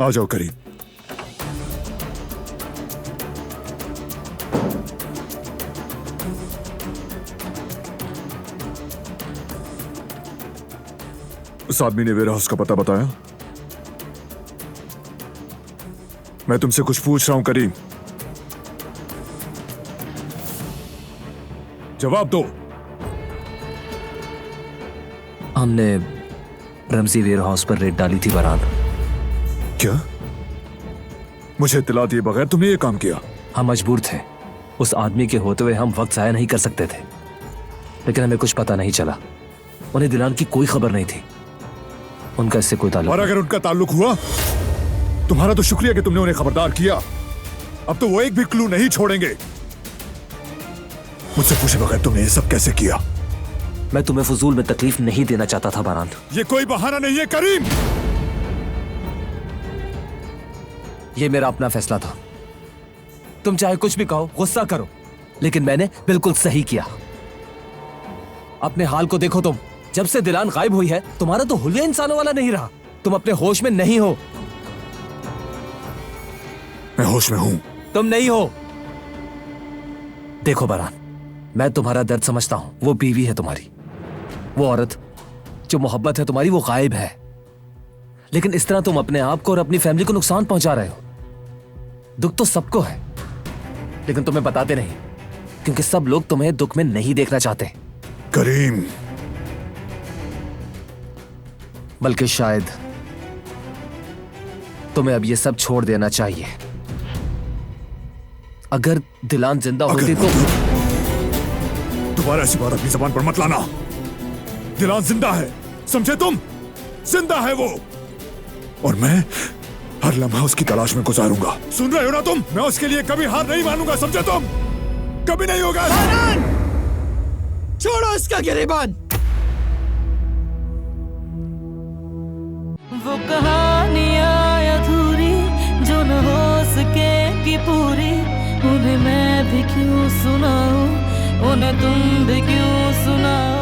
आ जाओ करीम। उस आदमी ने वेयर हाउस का पता बताया? मैं तुमसे कुछ पूछ रहा हूं करीम, जवाब दो। हमने रमजी वेयर हाउस पर रेड डाली थी बारान। क्या? मुझे इत्तला दिए बगैर तुमने ये काम किया? हम मजबूर थे, उस आदमी के होते हुए हम वक्त जाया नहीं कर सकते थे, लेकिन हमें कुछ पता नहीं चला। उन्हें दिलान की कोई खबर नहीं थी, उनका इससे कोई ताल्लुक और नहीं। अगर उनका ताल्लुक हुआ, तुम्हारा तो शुक्रिया कि तुमने उन्हें खबरदार किया। अब तो वो एक भी क्लू नहीं छोड़ेंगे। मुझसे पूछे बगैर तुमने ये सब कैसे किया? मैं तुम्हें फजूल में तकलीफ नहीं देना चाहता था बारान। ये कोई बहाना नहीं है करीम। ये मेरा अपना फैसला था। तुम चाहे कुछ भी कहो, गुस्सा करो, लेकिन मैंने बिल्कुल सही किया। अपने हाल को देखो तुम। जब से दिलान गायब हुई है, तुम्हारा तो हुलिया इंसानों वाला नहीं रहा। तुम अपने होश में नहीं हो। मैं होश में हूं। तुम नहीं हो। देखो बारान, मैं तुम्हारा दर्द समझता हूं। वो बीवी है तुम्हारी, वो औरत जो मोहब्बत है तुम्हारी, वो गायब है। लेकिन इस तरह तुम अपने आप को और अपनी फैमिली को नुकसान पहुंचा रहे हो। दुख तो सबको है, लेकिन तुम्हें बताते नहीं, क्योंकि सब लोग तुम्हें दुख में नहीं देखना चाहते। करीम, बल्कि शायद तुम्हें अब ये सब छोड़ देना चाहिए। अगर दिलान जिंदा होती तो दोबारा ऐसी बात अपनी जबान पर मत लाना। दिलान जिंदा है, समझे तुम? जिंदा है वो, और मैं हर लम्हा उसकी तलाश में गुजारूंगा। सुन रहे हो ना तुम? मैं उसके लिए कभी हार नहीं मानूंगा, समझे तुम? कभी नहीं होगा। छोड़ो इसका गिरेबान। वो कहानियां अधूरी जो न हो सकेगी पूरी, उन्हें मैं भी क्यों सुनाऊं, उन्हें तुम भी क्यों सुनाओ।